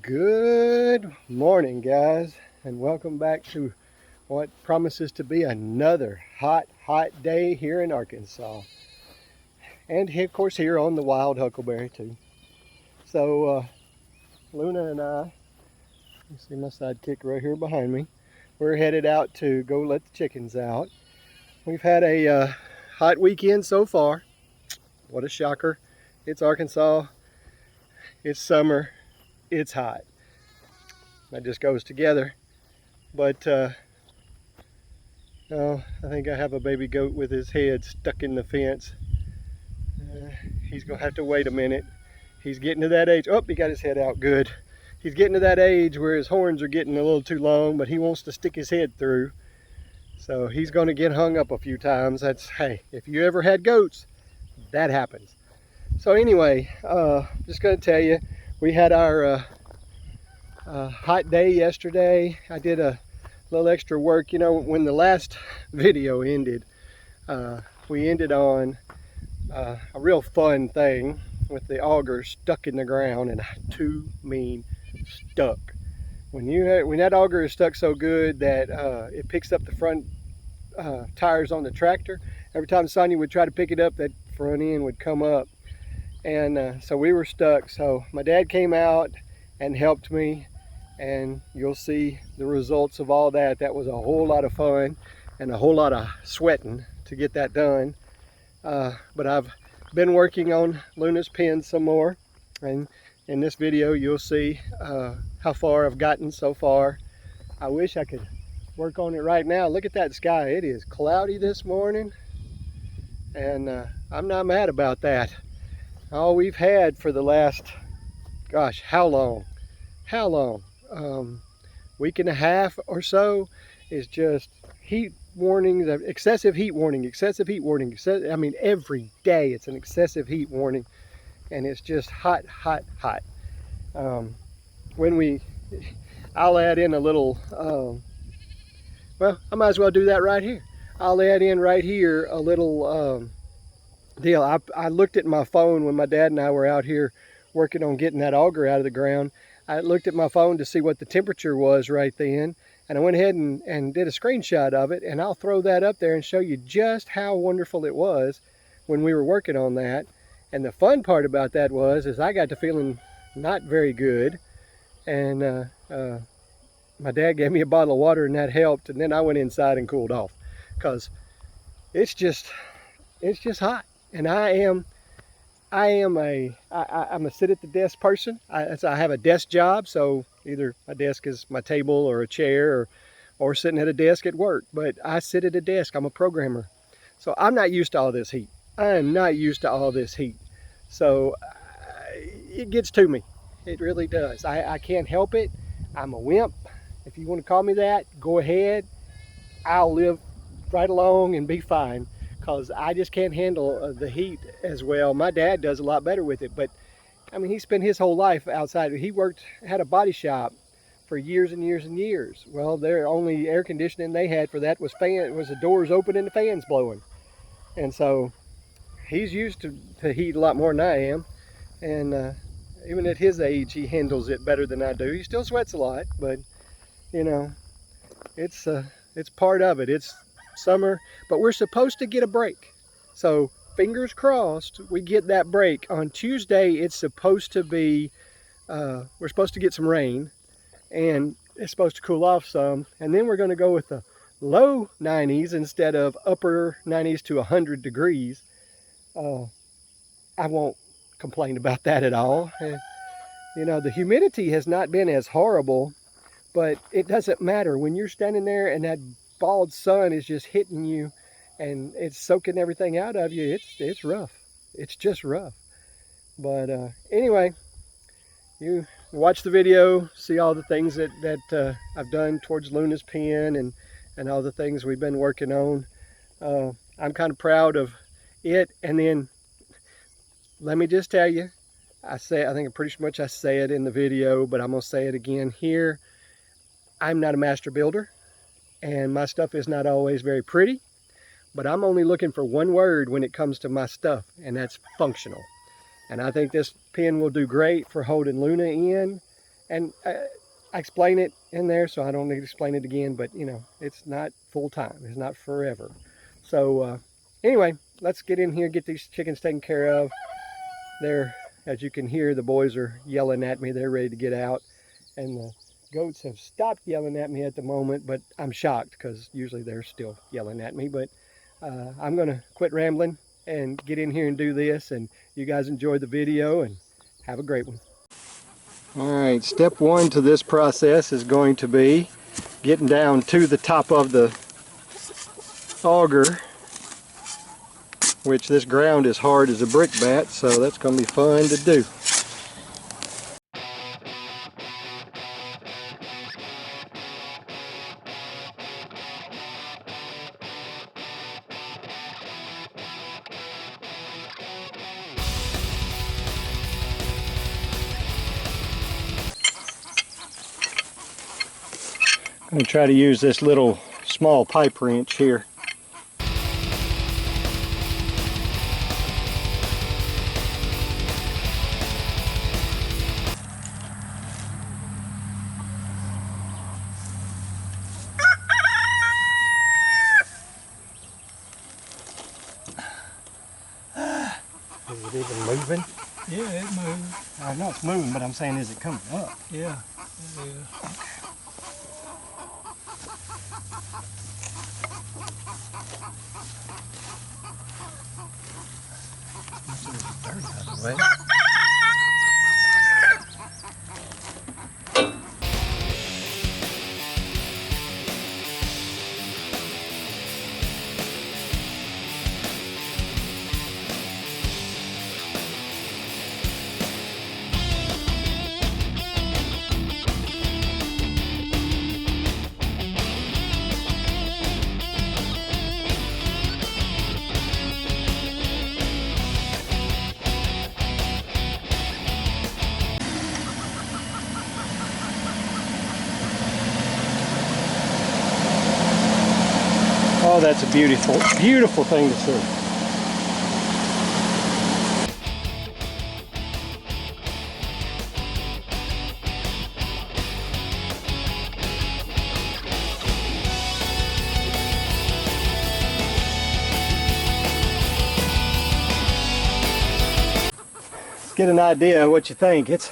Good morning, guys, and welcome back to what promises to be another hot day here in Arkansas. And of course here on the wild huckleberry too. So Luna and I, you see my sidekick right here behind me, we're headed out to go let the chickens out. We've had a hot weekend so far. What a shocker. It's Arkansas, it's summer, it's hot. That just goes together. But oh, I think I have a baby goat with his head stuck in the fence. He's gonna have to wait a minute. He's getting to that age. Oh, he got his head out. Good. He's getting to that age where his horns are getting a little too long, but he wants to stick his head through. So he's gonna get hung up a few times. That's, hey, if you ever had goats, that happens. So anyway, just gonna tell you, we had our hot day yesterday. I did a little extra work. You know, when the last video ended, we ended on a real fun thing with the auger stuck in the ground, and too mean stuck. When that auger is stuck so good that it picks up the front tires on the tractor, every time Sonia would try to pick it up, that front end would come up, and so we were stuck. So my dad came out and helped me, and you'll see the results of all that. That was a whole lot of fun and a whole lot of sweating to get that done. But I've been working on Luna's pen some more, and in this video you'll see how far I've gotten so far. I wish I could work on it right now. Look at that sky. It is cloudy this morning, and I'm not mad about that. All we've had for the last, gosh, how long? Week and a half or so is just heat warnings, excessive heat warning. I mean, every day it's an excessive heat warning, and it's just hot. I'll add in a little, well, I might as well do that right here. I'll add in right here a little deal. I looked at my phone when my dad and I were out here working on getting that auger out of the ground. I looked at my phone to see what the temperature was right then, and I went ahead and did a screenshot of it, and I'll throw that up there and show you just how wonderful it was when we were working on that. And the fun part about that is I got to feeling not very good, and my dad gave me a bottle of water, and that helped, and then I went inside and cooled off, because it's just hot. And I'm a sit at the desk person. I have a desk job, so either my desk is my table or a chair, or sitting at a desk at work. But I sit at a desk. I'm a programmer, so I'm not used to all this heat. I am not used to all this heat. So it gets to me. It really does. I can't help it. I'm a wimp. If you want to call me that, go ahead. I'll live right along and be fine, because I just can't handle the heat as well. My dad does a lot better with it, but I mean, he spent his whole life outside. He had a body shop for years and years and years. Well, their only air conditioning they had for that was the doors open and the fans blowing. And so he's used to heat a lot more than I am. And even at his age, he handles it better than I do. He still sweats a lot, but you know, it's part of it. It's summer, but we're supposed to get a break. So fingers crossed we get that break. On Tuesday, it's supposed to be, we're supposed to get some rain, and it's supposed to cool off some. And then we're going to go with the low 90s instead of upper 90s to 100 degrees. I won't complain about that at all. You know, the humidity has not been as horrible, but it doesn't matter when you're standing there and that bald sun is just hitting you and it's soaking everything out of you. It's rough. It's just rough. But anyway, you watch the video, see all the things that I've done towards Luna's pen, and all the things we've been working on. I'm kind of proud of it. And then let me just tell you, I think pretty much I say it in the video, but I'm gonna say it again here. I'm not a master builder, and my stuff is not always very pretty, but I'm only looking for one word when it comes to my stuff, and that's functional. And I think this pen will do great for holding Luna in, And I explain it in there, so I don't need to explain it again, but you know, it's not full time. It's not forever. So anyway, let's get in here, get these chickens taken care of. They're, as you can hear, the boys are yelling at me. They're ready to get out. And the goats have stopped yelling at me at the moment, but I'm shocked because usually they're still yelling at me. But I'm gonna quit rambling and get in here and do this, and you guys enjoy the video and have a great one. All right, step one to this process is going to be getting down to the top of the auger, which this ground is hard as a brick bat, so that's going to be fun to do. I'm going to try to use this little small pipe wrench here. Is it even moving? Yeah, it moves. I know it's moving, but I'm saying, is it coming up? Yeah, it is. Dirt out of the way. Oh, that's a beautiful, beautiful thing to see. Get an idea of what you think. It's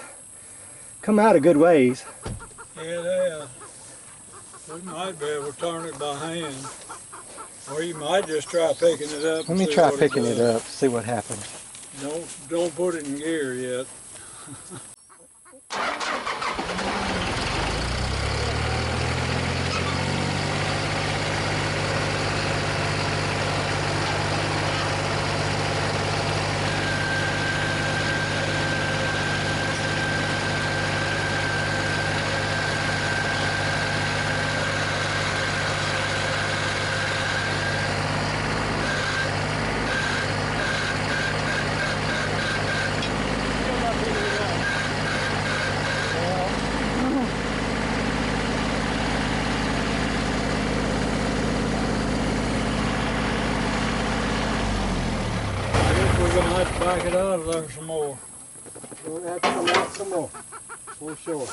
come out a good ways. Yeah, it has. We might be able to turn it by hand. Or you might just try picking it up. Let me try picking it up, see what happens. Don't put it in gear yet. We're going to have to back it out of there some more. We'll have to come out some more, for sure.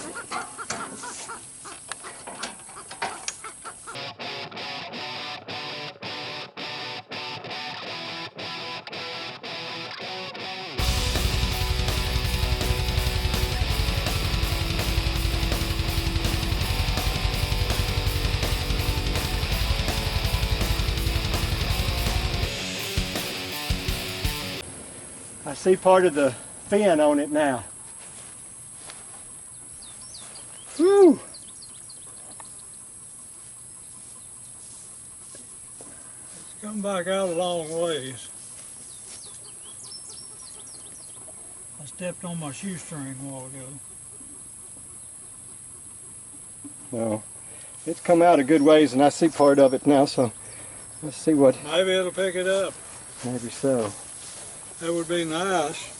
I see part of the fin on it now. Whew! It's come back out a long ways. I stepped on my shoestring a while ago. Well, it's come out a good ways, and I see part of it now, so let's see what... Maybe it'll pick it up. Maybe so. That would be nice.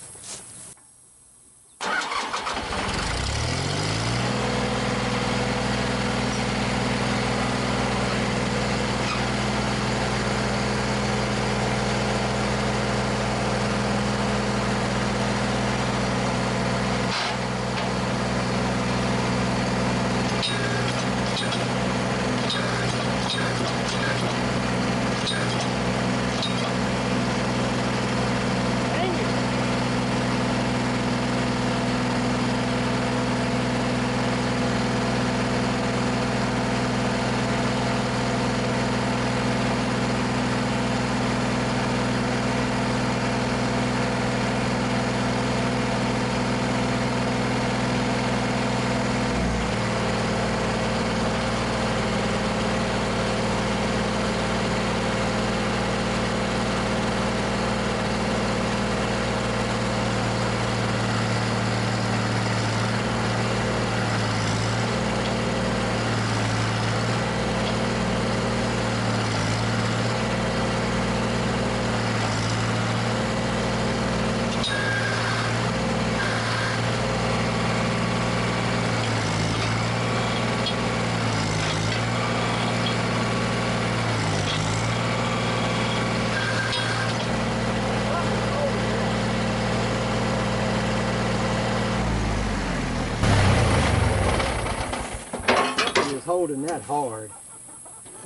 holding that hard.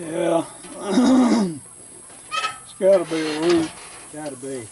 Yeah. It's got to be a root. Gotta be.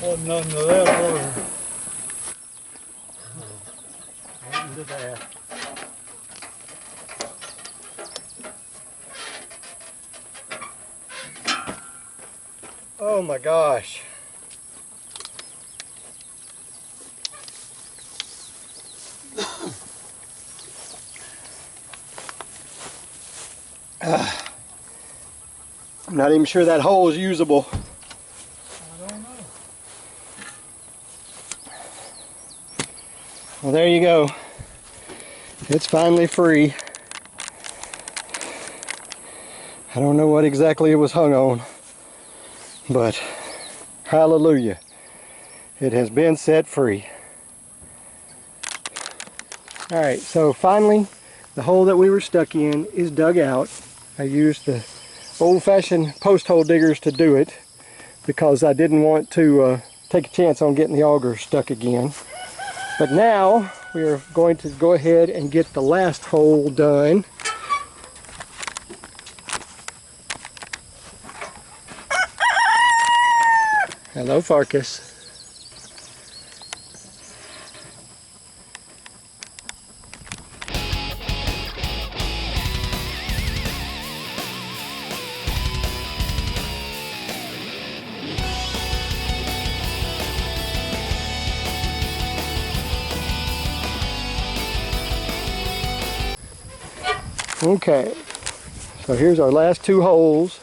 Wasn't nothing to that water. Into that. Oh my gosh. I'm not even sure that hole is usable. I don't know. Well, there you go. It's finally free. I don't know what exactly it was hung on, but hallelujah, it has been set free. All right, so finally, the hole that we were stuck in is dug out. I used the old-fashioned post hole diggers to do it because I didn't want to take a chance on getting the auger stuck again. But now we are going to go ahead and get the last hole done. Hello, Farkas. Okay, so here's our last two holes.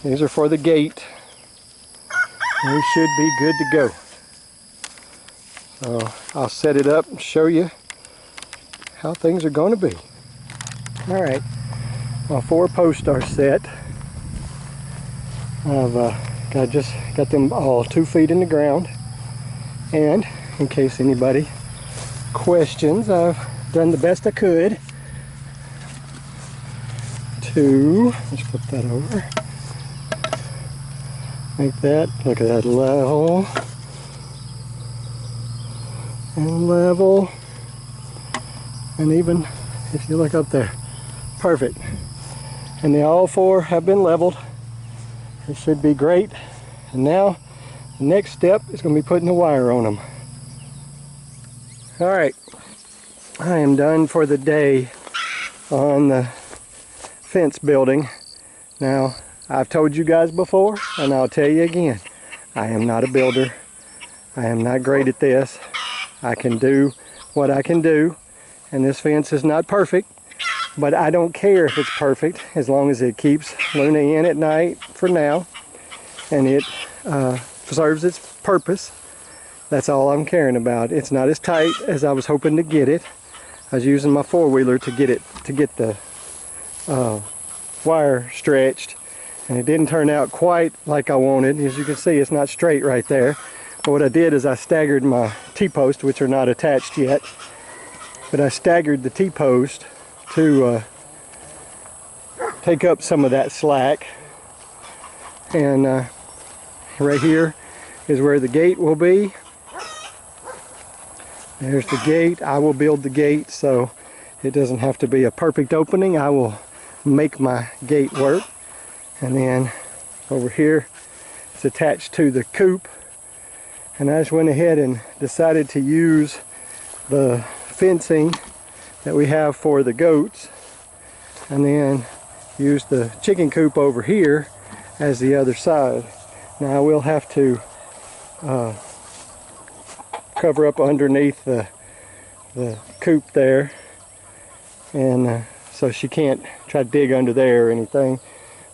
These are for the gate. We should be good to go. So I'll set it up and show you how things are going to be. All right, my 4 posts are set. I've just got them all 2 feet in the ground. And in case anybody questions, I've done the best I could to, let's put that over, make that, look at that, level and level, and even if you look up there, perfect. And they all 4 have been leveled. It should be great. And now the next step is going to be putting the wire on them. All right, I am done for the day on the fence building. Now, I've told you guys before, and I'll tell you again, I am not a builder. I am not great at this. I can do what I can do, and this fence is not perfect, but I don't care if it's perfect as long as it keeps Luna in at night for now, and it serves its purpose. That's all I'm caring about. It's not as tight as I was hoping to get it. I was using my 4-wheeler to get the wire stretched, and it didn't turn out quite like I wanted. As you can see, it's not straight right there. But what I did is I staggered my T-posts, which are not attached yet, but I staggered the T-post to take up some of that slack. And right here is where the gate will be. There's the gate. I will build the gate so it doesn't have to be a perfect opening. I will make my gate work. And then over here it's attached to the coop And I just went ahead and decided to use the fencing that we have for the goats, and then use the chicken coop over here as the other side. Now I will have to cover up underneath the coop there, and so she can't try to dig under there or anything,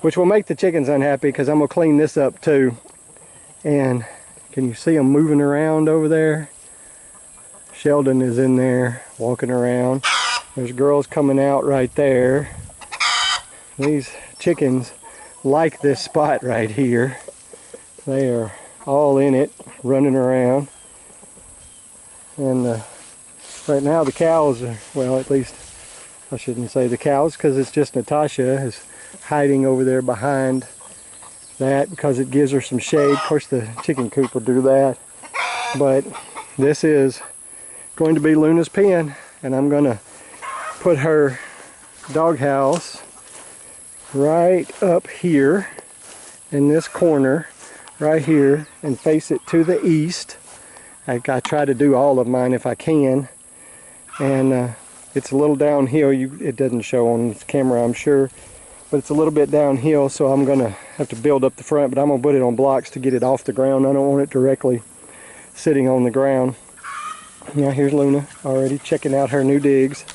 which will make the chickens unhappy because I'm gonna clean this up too. And can you see them moving around over there? Sheldon is in there walking around. There's girls coming out right there. These chickens like this spot right here. They are all in it, running around. And right now the cows are, well, at least I shouldn't say the cows, because it's just Natasha is hiding over there behind that because it gives her some shade. Of course the chicken coop will do that. But this is going to be Luna's pen, and I'm going to put her doghouse right up here in this corner right here and face it to the east. I try to do all of mine if I can, and it's a little downhill. It doesn't show on this camera, I'm sure, but it's a little bit downhill, so I'm gonna have to build up the front, but I'm gonna put it on blocks to get it off the ground. I don't want it directly sitting on the ground. Now here's Luna already checking out her new digs.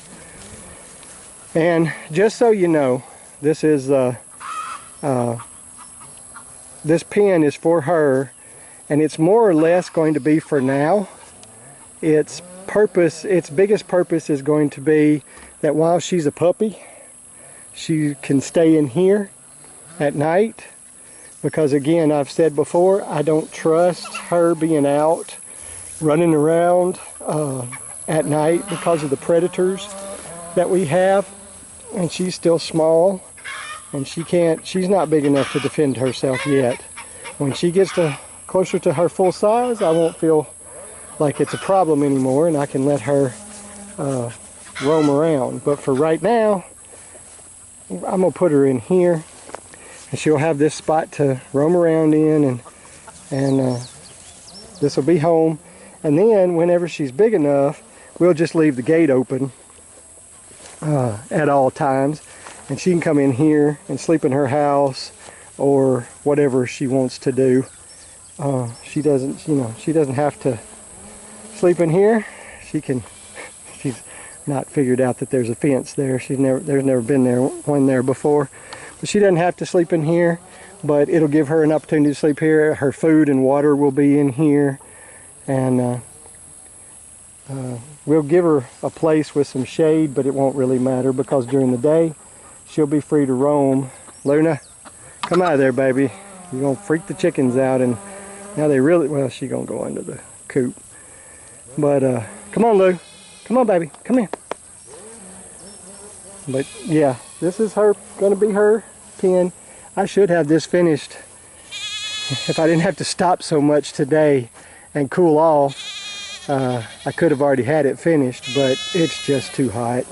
And just so you know, this is this pen is for her, and it's more or less going to be for now. Its biggest purpose is going to be that while she's a puppy, she can stay in here at night, because again, I've said before, I don't trust her being out running around at night because of the predators that we have, and she's still small, and she's not big enough to defend herself yet. When she gets closer to her full size, I won't feel like it's a problem anymore, and I can let her roam around. But for right now, I'm gonna put her in here, and she'll have this spot to roam around in, and this will be home. And then whenever she's big enough, we'll just leave the gate open at all times, and she can come in here and sleep in her house or whatever she wants to do. She doesn't have to sleep in here. She's not figured out that there's a fence there. There's never been one there before. But she doesn't have to sleep in here, but it'll give her an opportunity to sleep here. Her food and water will be in here, and we'll give her a place with some shade, but it won't really matter because during the day she'll be free to roam. Luna, come out of there, baby. You're gonna freak the chickens out, and now well, she's gonna go under the coop. But come on, Lou. Come on, baby. Come here. But yeah, this is gonna be her pen. I should have this finished if I didn't have to stop so much today and cool off. I could have already had it finished, but it's just too hot.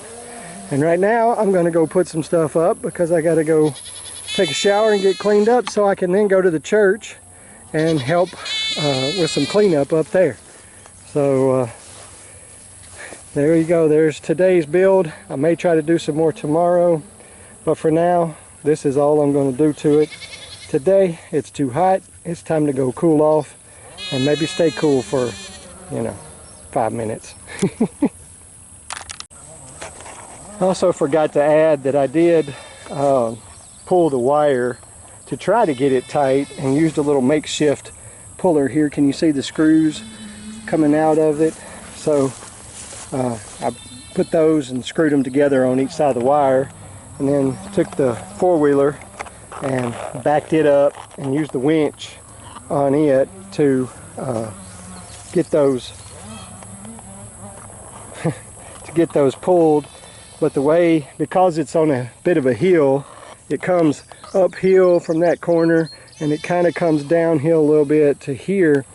And right now I'm gonna go put some stuff up because I gotta go take a shower and get cleaned up so I can then go to the church and help with some cleanup up there. So there you go. There's today's build. I may try to do some more tomorrow, but for now, this is all I'm going to do to it. Today, it's too hot. It's time to go cool off and maybe stay cool for, 5 minutes. I also forgot to add that I did pull the wire to try to get it tight and used a little makeshift puller here. Can you see the screws coming out of it? So I put those and screwed them together on each side of the wire, and then took the four-wheeler and backed it up and used the winch on it to get those pulled. But because it's on a bit of a hill, it comes uphill from that corner, and it kind of comes downhill a little bit to here.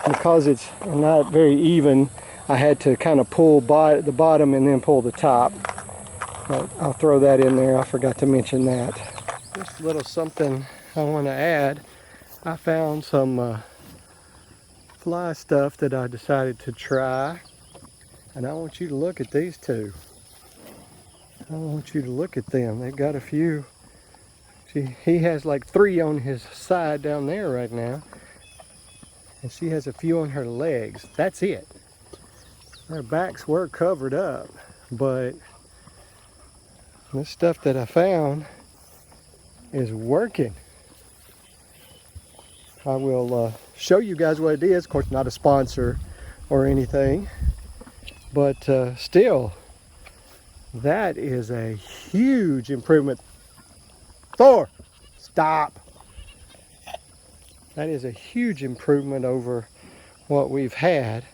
Because it's not very even, I had to kind of pull the bottom and then pull the top. But I'll throw that in there. I forgot to mention that. Just a little something I want to add. I found some fly stuff that I decided to try. And I want you to look at these two. I want you to look at them. They've got a few. See, he has like 3 on his side down there right now. And she has a few on her legs. That's it. Their backs were covered up. But this stuff that I found is working. I will show you guys what it is. Of course, not a sponsor or anything. But still, that is a huge improvement. Thor, stop. That is a huge improvement over what we've had.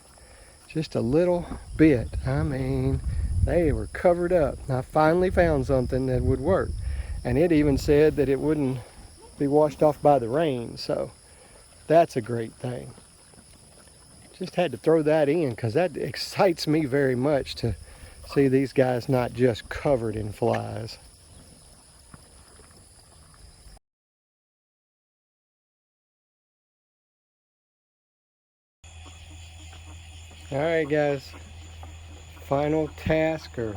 Just a little bit. I mean, they were covered up. I finally found something that would work. And it even said that it wouldn't be washed off by the rain. So that's a great thing. Just had to throw that in because that excites me very much to see these guys not just covered in flies. All right, guys. Final task or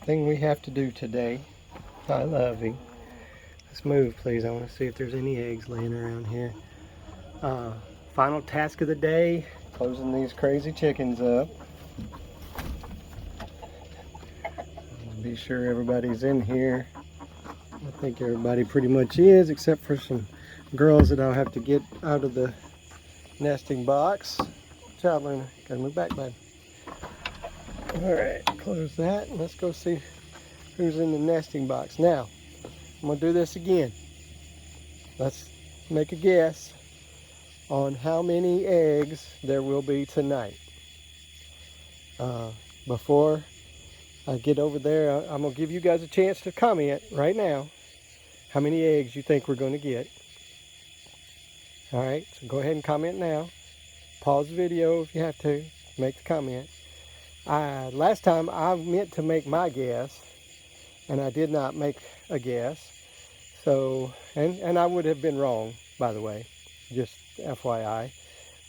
thing we have to do today. I love him. Let's move, please. I want to see if there's any eggs laying around here. Final task of the day, closing these crazy chickens up. Be sure everybody's in here. I think everybody pretty much is, except for some girls that I'll have to get out of the nesting box. Child learner, gotta move back, bud. All right, close that. Let's go see who's in the nesting box. Now, I'm gonna do this again. Let's make a guess on how many eggs there will be tonight. Before I get over there, I'm gonna give you guys a chance to comment right now how many eggs you think we're gonna get. All right, so go ahead and comment now. Pause the video if you have to, make the comment. Last time I meant to make my guess, and I did not make a guess. So, and I would have been wrong, by the way, just FYI.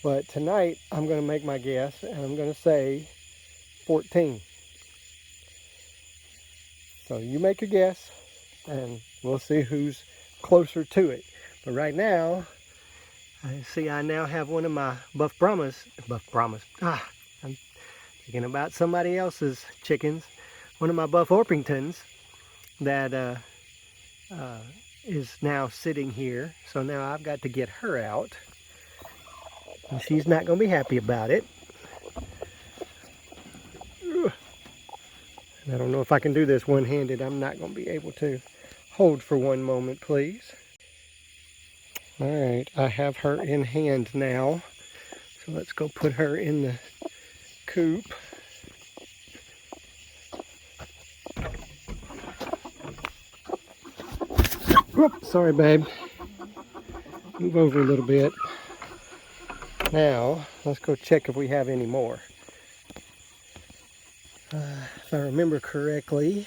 But tonight, I'm going to make my guess, and I'm going to say 14. So you make your guess, and we'll see who's closer to it. But right now, I now have one of my Buff Brahmas. I'm thinking about somebody else's chickens. One of my Buff Orpingtons that is now sitting here. So now I've got to get her out. And she's not going to be happy about it. And I don't know if I can do this one-handed. I'm not going to be able to. Hold for one moment, please. All right, I have her in hand now. So let's go put her in the coop. Whoop, sorry, babe. Move over a little bit. Now, let's go check if we have any more. If I remember correctly,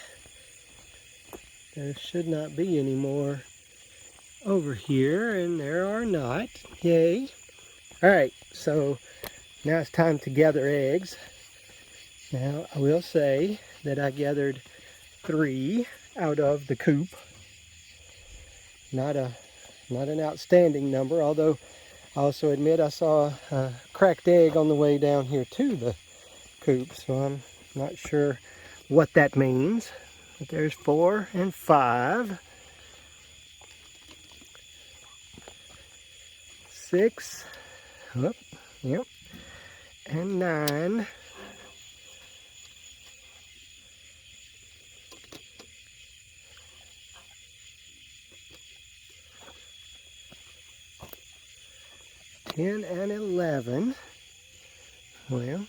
there should not be any more over here, and there are not. Yay. All right, so now it's time to gather eggs. Now, I will say that I gathered 3 out of the coop. Not an outstanding number, although I also admit I saw a cracked egg on the way down here to the coop, so I'm not sure what that means. But there's 4 and 5. 6. Oh, yep. And 9. And 11. Well,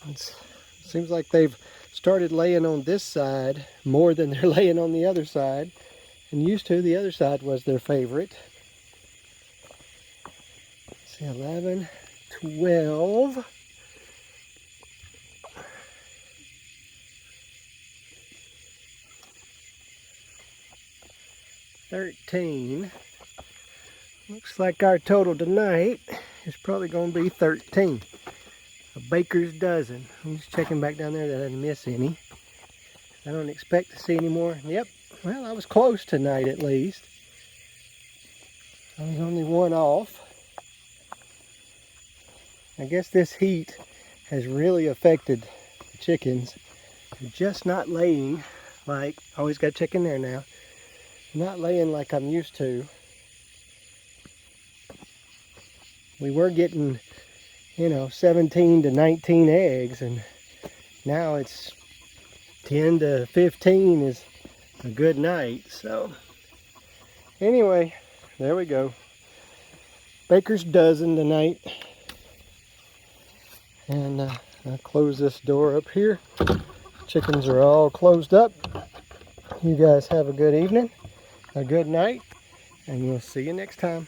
it seems like they've started laying on this side more than they're laying on the other side. And used to, the other side was their favorite. Let's see, 11, 12. 13. Looks like our total tonight is probably going to be 13. A baker's dozen. I'm just checking back down there that I didn't miss any. I don't expect to see any more. Yep, well, I was close tonight at least. I was only one off. I guess this heat has really affected the chickens. They're just not laying like, always got chicken there now. Not laying like I'm used to. We were getting, 17 to 19 eggs, and now it's 10 to 15 is a good night. So anyway, there we go. Baker's dozen tonight. And I'll close this door up here. Chickens are all closed up. You guys have a good evening, a good night, and we'll see you next time.